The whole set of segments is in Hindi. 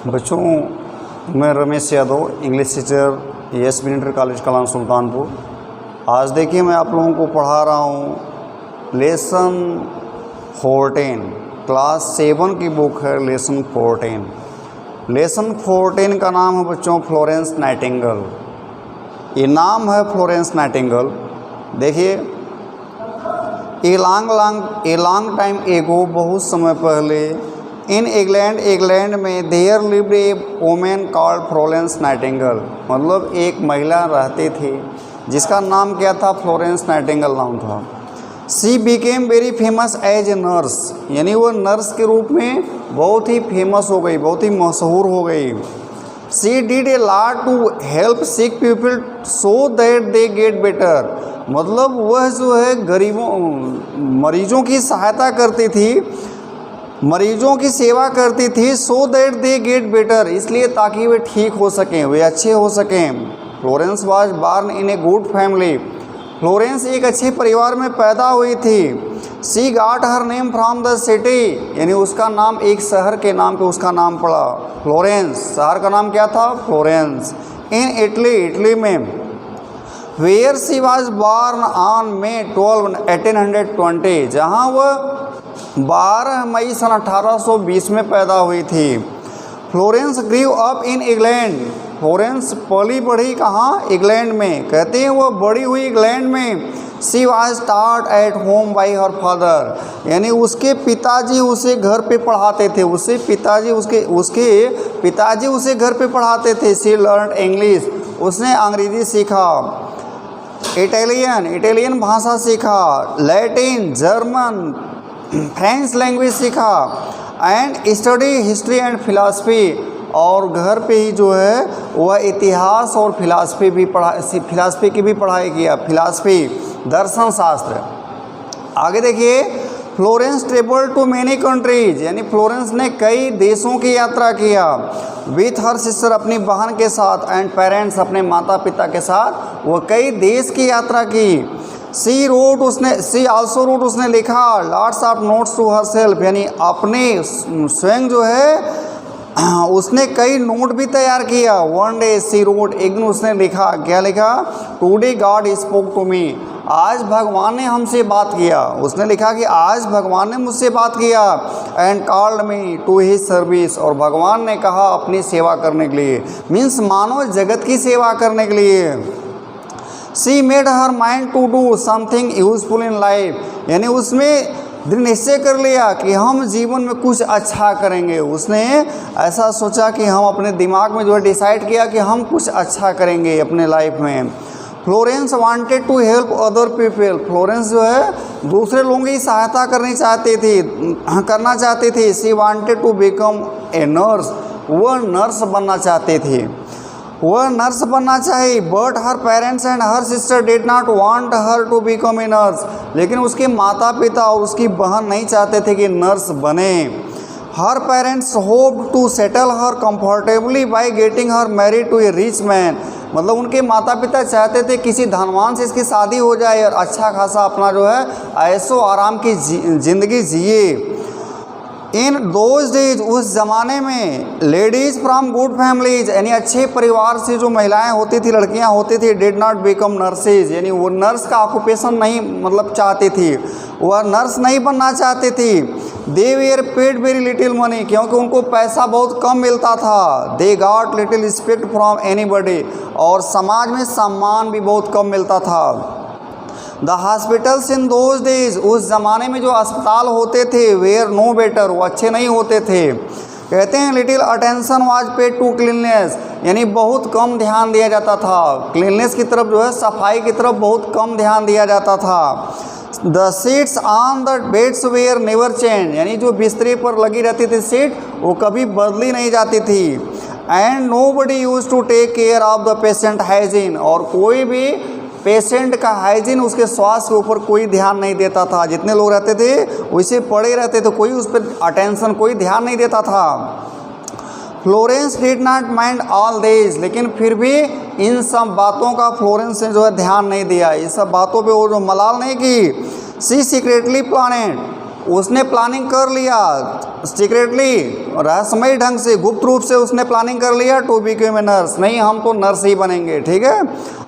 बच्चों, मैं Ramesh Yadav, English teacher S B inter college Kalam Sultanpur. आज देखिए मैं आप लोगों को पढ़ा रहा हूँ लेसन 14, क्लास 7 की बुक है लेसन 14। लेसन 14 का नाम है बच्चों फ्लोरेंस नाइटिंगेल। ये नाम है फ्लोरेंस नाइटिंगेल। देखिए, ए लॉन्ग टाइम एगो, बहुत समय पहले, इन इंग्लैंड में there lived a women called Florence Nightingale. मतलब एक महिला रहती थी जिसका नाम क्या था, फ्लोरेंस नाइटिंगेल नाम था। She became very famous as a nurse, यानी वो नर्स के रूप में बहुत ही फेमस हो गई, बहुत ही मशहूर हो गई। She did a lot to help sick people so that they get better. मतलब वह जो है मरीजों की सहायता करती थी, मरीजों की सेवा करती थी, सो दैट दे गेट बेटर, इसलिए ताकि वे ठीक हो सकें, वे अच्छे हो सकें। Florence was born in a good family. Florence एक अच्छे परिवार में पैदा हुई थी। She got her name from the city, यानी उसका नाम एक शहर के नाम पे उसका नाम पड़ा, फ्लोरेंस। शहर का नाम क्या था, फ्लोरेंस। इन इटली, इटली में। Where she was born on May 12, 1820, जहाँ वह 12 मई सन 1820 में पैदा हुई थी। Florence grew up in England. Florence पली बढ़ी कहाँ, इंग्लैंड में। कहते हैं वह बड़ी हुई इंग्लैंड में। She was taught at home by her father, यानी उसके पिताजी उसे घर पे पढ़ाते थे, उसके पिताजी उसे घर पे पढ़ाते थे। सी लर्न इंग्लिश, उसने अंग्रेजी सीखा। इटालियन भाषा सीखा। लैटिन, जर्मन, फ्रेंच लैंग्वेज सीखा। And study history and philosophy, और घर पे ही जो है वह इतिहास और फिलासफी की भी पढ़ाई किया। फिलासफी, दर्शन शास्त्र। आगे देखिए, Florence travelled to many countries, यानी फ्लोरेंस ने कई देशों की यात्रा किया। विथ हर सिस्टर, अपनी बहन के साथ। एंड पेरेंट्स, अपने माता पिता के साथ वह कई देश की यात्रा की। सी आल्सो रोट, उसने लिखा lots of notes to herself, यानी अपने स्वयं जो है उसने कई नोट भी तैयार किया। वन डे सी रोट, एक दिन उसने लिखा, क्या लिखा, today God spoke to me, आज भगवान ने हमसे बात किया। उसने लिखा कि आज भगवान ने मुझसे बात किया। And called me to his service, और भगवान ने कहा अपनी सेवा करने के लिए, मीन्स मानव जगत की सेवा करने के लिए। She made her mind to do something useful in life, यानी उसमें दृढ़ निश्चय कर लिया कि हम जीवन में कुछ अच्छा करेंगे। उसने ऐसा सोचा कि हम अपने दिमाग में जो है डिसाइड किया कि हम कुछ अच्छा करेंगे अपने लाइफ में। Florence wanted to help other people, Florence जो है दूसरे लोगों की सहायता करना चाहती थी। She wanted to become a nurse, वह नर्स बनना चाहती थी, वह नर्स बनना चाहिए। But her parents and her sister did not want her to become a nurse, लेकिन उसके माता पिता और उसकी बहन नहीं चाहते थे कि नर्स बने। Her parents hope to settle her comfortably by getting her married to a rich man, मतलब उनके माता पिता चाहते थे किसी धनवान से इसकी शादी हो जाए और अच्छा खासा अपना जो है ऐशो आराम की ज़िंदगी जिए। इन दोज डेज, उस ज़माने में, लेडीज़ फ्रॉम गुड फैमिलीज, यानी अच्छे परिवार से जो महिलाएं होती थी, लड़कियां होती थी, डिड नॉट बिकम नर्सेज, यानी वो नर्स का ऑक्यूपेशन नहीं मतलब चाहती थी, वह नर्स नहीं बनना चाहती थी। They were paid very little money, क्योंकि उनको पैसा बहुत कम मिलता था। They got little respect from anybody, और समाज में सम्मान भी बहुत कम मिलता था। The hospitals in those days, उस ज़माने में जो अस्पताल होते थे, वेयर नो बेटर, वो अच्छे नहीं होते थे। कहते हैं little attention was paid to cleanness, यानी बहुत कम ध्यान दिया जाता था क्लीननेस की तरफ, जो है सफाई की तरफ बहुत कम ध्यान दिया जाता था। The sheets on the beds were never change, यानी जो बिस्तरे पर लगी रहती थी सीट, वो कभी बदली नहीं जाती थी। And nobody used to take care of the patient hygiene, और कोई भी पेशेंट का हाइजीन, उसके स्वास्थ्य के ऊपर कोई ध्यान नहीं देता था। जितने लोग रहते थे वैसे पड़े रहते थे, कोई उस पर अटेंशन, कोई ध्यान नहीं देता था। Florence did not mind all this, लेकिन फिर भी इन सब बातों का फ्लोरेंस ने जो है ध्यान नहीं दिया, इस सब बातों पे वो जो मलाल नहीं की। सी सीक्रेटली प्लानेड, उसने प्लानिंग कर लिया सीक्रेटली, रहस्यमयी ढंग से, गुप्त रूप से उसने प्लानिंग कर लिया टू बिकम ए नर्स, नहीं हम तो नर्स ही बनेंगे, ठीक है।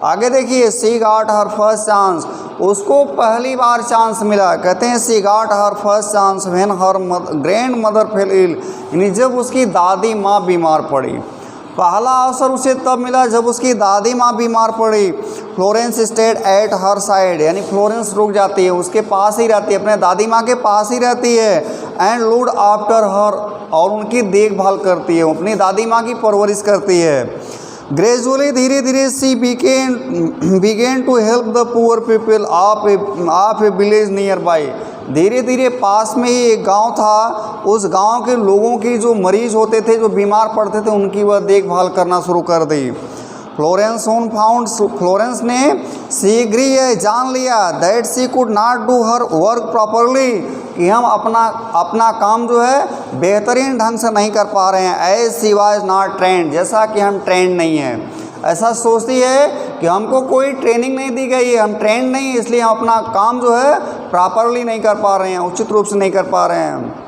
आगे देखिए, she got her first chance, उसको पहली बार चांस मिला। कहते हैं she got her first chance when her grandmother fell ill, यानी जब उसकी दादी माँ बीमार पड़ी। पहला अवसर उसे तब मिला जब उसकी दादी माँ बीमार पड़ी। Florence stayed at her side, यानी फ्लोरेंस रुक जाती है, उसके पास ही रहती है, अपने दादी माँ के पास ही रहती है। एंड लुड आफ्टर हर, और उनकी देखभाल करती है, अपनी दादी माँ की परवरिश करती है। ग्रेजुअली, धीरे धीरे she began to help the poor people of a village nearby, धीरे धीरे पास में ही एक गांव था, उस गांव के लोगों की जो मरीज होते थे, जो बीमार पड़ते थे, उनकी वह देखभाल करना शुरू कर दी। फ्लोरेंस सोन फाउंड, फ्लोरेंस ने शीघ्र ही जान लिया that she could not do her work properly, कि हम अपना काम जो है बेहतरीन ढंग से नहीं कर पा रहे हैं। As she was not trained, जैसा कि हम ट्रेंड नहीं हैं। ऐसा सोचती है कि हमको कोई ट्रेनिंग नहीं दी गई है, हम ट्रेंड नहीं, इसलिए हम अपना काम जो है प्रॉपरली नहीं कर पा रहे हैं, उचित रूप से नहीं कर पा रहे हैं।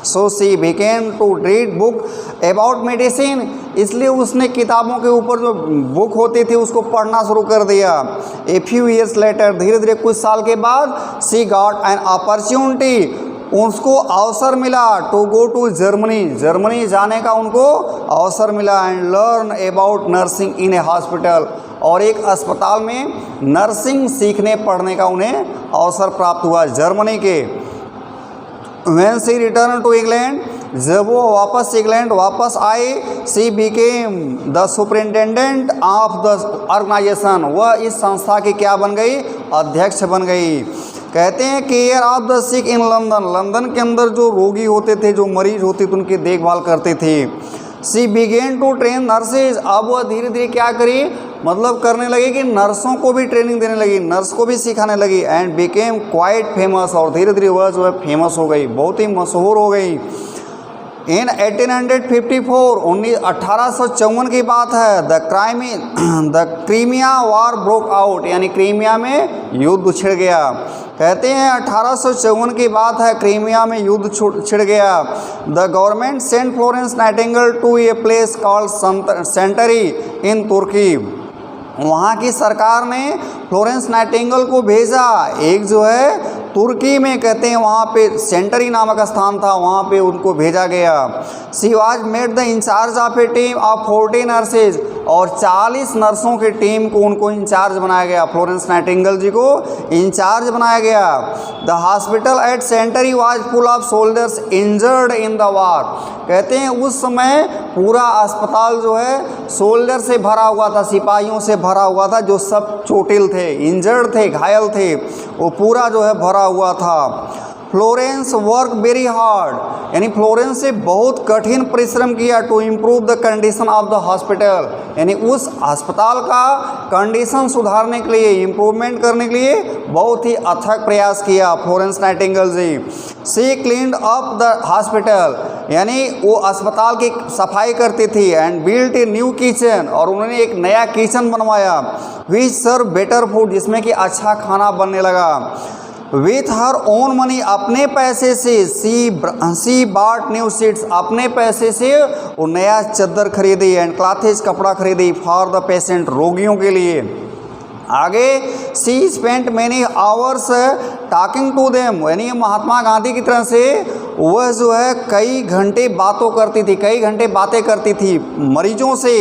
So she began to read book about medicine, इसलिए उसने किताबों के ऊपर जो बुक होती थी उसको पढ़ना शुरू कर दिया। ए फ्यू ईयर्स लेटर, धीरे धीरे कुछ साल के बाद, सी गॉट एन अपॉर्चुनिटी, उसको अवसर मिला to go to Germany, Germany जाने का उनको अवसर मिला। And learn about nursing in a hospital, और एक अस्पताल में नर्सिंग सीखने पढ़ने का उन्हें अवसर प्राप्त हुआ जर्मनी के। When she returned to England, जब वो वापस इंग्लैंड वापस आई, she became the superintendent of the organisation, वह इस संस्था की क्या बन गई, अध्यक्ष बन गई। कहते हैं care of the sick in London, London के अंदर जो रोगी होते थे, जो मरीज होते थे, उनकी देखभाल करते थे। सी बिगेन टू ट्रेन नर्सेज, अब वह धीरे धीरे क्या करी, मतलब करने लगी कि नर्सों को भी ट्रेनिंग देने लगी, नर्स को भी सिखाने लगी। एंड बिकेम क्वाइट फेमस, और धीरे धीरे वह जो है फेमस हो गई, बहुत ही मशहूर हो गई। इन 1854, 1854 की बात है, the Crimea war broke out, यानी क्रीमिया में युद्ध छिड़ गया। कहते हैं 1854 की बात है, क्रीमिया में युद्ध छिड़ गया। The government sent Florence Nightingale to a place called Scutari in Turkey, वहाँ की सरकार ने फ्लोरेंस नाइटिंगेल को भेजा एक जो है तुर्की में, कहते हैं वहाँ पे सेंटरी नामक स्थान था, वहाँ पे उनको भेजा गया। She was made the in charge of a team of 40 nurses, और 40 नर्सों की टीम को उनको इंचार्ज बनाया गया, फ्लोरेंस नाइटिंगेल जी को इंचार्ज बनाया गया। The hospital at sanitary was full of soldiers injured in the war, कहते हैं उस समय पूरा अस्पताल जो है सोल्जर से भरा हुआ था, सिपाहियों से भरा हुआ था, जो सब चोटिल थे, इंजर्ड थे, घायल थे, वो पूरा जो है भरा हुआ था। फ्लोरेंस वर्क वेरी हार्ड, यानी फ्लोरेंस से बहुत कठिन परिश्रम किया to improve the condition of the hospital, यानी उस अस्पताल का कंडीशन सुधारने के लिए, इम्प्रूवमेंट करने के लिए बहुत ही अथक प्रयास किया Florence Nightingale ji. She cleaned up the hospital, यानी वो अस्पताल की सफाई करती थी। And built a new kitchen, और उन्होंने एक नया किचन बनवाया। विच सर्व बेटर फूड, जिसमें कि अच्छा खाना बनने लगा। विथ हर ओन मनी, अपने पैसे से, सी बाट न्यू सीट्स, अपने पैसे से वो नया चद्दर खरीदी। एंड क्लॉथेज, कपड़ा खरीदी फॉर द पेशेंट, रोगियों के लिए। आगे she spent many hours talking to them, यानी महात्मा गांधी की तरह से वह जो है कई घंटे बातों करती थी, कई घंटे बातें करती थी मरीजों से।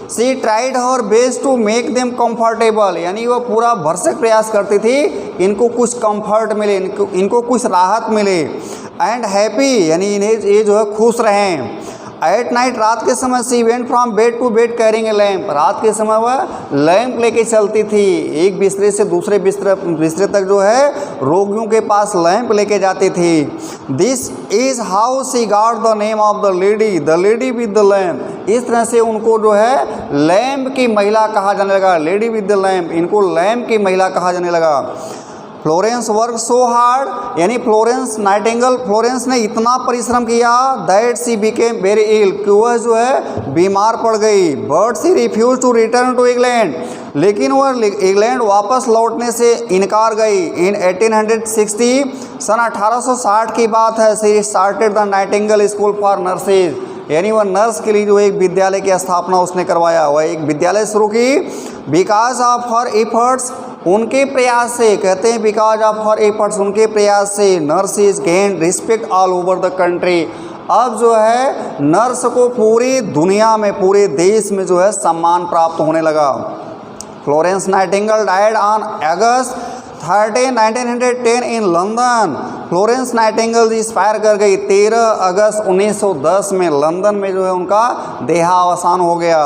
She tried her best to make them comfortable, यानी वह पूरा भरसक प्रयास करती थी इनको कुछ कंफर्ट मिले, इनको कुछ राहत मिले। एंड हैप्पी, यानी इन्हें ये जो है खुश रहें। एट नाइट, रात के समय she went from bed to bed carrying a lamp, रात के समय वह लैंप लेके चलती थी, एक बिस्तरे से दूसरे बिस्तरे तक जो है रोगियों के पास लैंप लेके जाती थी। This is how she got the name of the lady with the lamp, इस तरह से उनको जो है लैम्प की महिला कहा जाने लगा, लेडी विद द लैम्प, इनको लैम्प की महिला कहा जाने लगा। फ्लोरेंस वर्क सो हार्ड, यानी फ्लोरेंस नाइटिंगेल, फ्लोरेंस ने इतना परिश्रम किया that she became very ill, कि वह जो है बीमार पड़ गई। But she refuse to return to England, लेकिन वह इंग्लैंड वापस लौटने से इनकार गई। इन 1860 सन 1860 की बात है, she started the Nightingale school for nurses, यानी वह नर्स के लिए जो एक विद्यालय की स्थापना उसने करवाया, वह एक विद्यालय शुरू की। बिकॉज ऑफ हर एफर्ट्स, उनके प्रयास से, कहते हैं बिकॉज ऑफ हर एफर्ट्स, उनके प्रयास से nurses gain respect all over the country. अब जो है नर्स को पूरी दुनिया में, पूरे देश में जो है सम्मान प्राप्त होने लगा। Florence Nightingale died on August 30, 1910 in London. Florence Nightingale ji expire कर गई 13 अगस्त 1910 में, लंदन में जो है उनका देहावसान हो गया।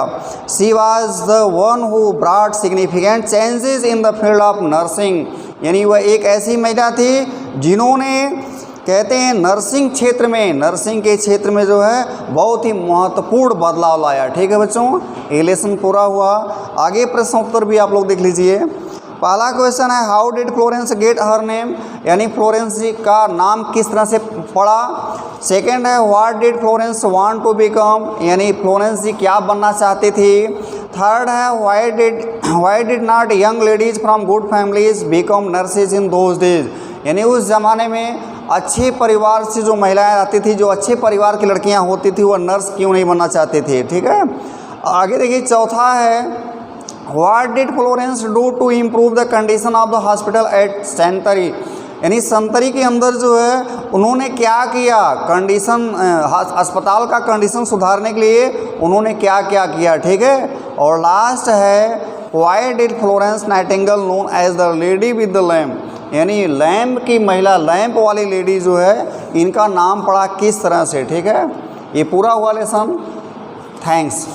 She was the one who brought significant changes in the field of nursing, यानी वह एक ऐसी महिला थी जिन्होंने, कहते हैं नर्सिंग क्षेत्र में, नर्सिंग के क्षेत्र में जो है बहुत ही महत्वपूर्ण बदलाव लाया। ठीक है बच्चों, ये लेसन पूरा हुआ। आगे प्रश्न उत्तर भी आप लोग देख लीजिए। पहला क्वेश्चन है how did Florence get her name, यानी फ्लोरेंस जी का नाम किस तरह से पड़ा। सेकंड है what did Florence want to become, यानी फ्लोरेंस जी क्या बनना चाहती थी। थर्ड है why did not young ladies from good families become nurses in those days, यानी उस ज़माने में अच्छे परिवार से जो महिलाएं आती थी, जो अच्छे परिवार की लड़कियां होती थी, वह नर्स क्यों नहीं बनना चाहती थी। ठीक है, आगे देखिए चौथा है what did Florence do to improve the condition of the hospital at Scutari, यानी संतरी के अंदर जो है उन्होंने क्या किया, कंडीशन, अस्पताल का कंडीशन सुधारने के लिए उन्होंने क्या क्या किया। ठीक है, और लास्ट है why did Florence Nightingale known as the lady with the lamp, यानी लैम्प की महिला, लैम्प वाली लेडी जो है, इनका नाम पड़ा किस तरह से। ठीक है, ये पूरा हुआ लेसन। थैंक्स।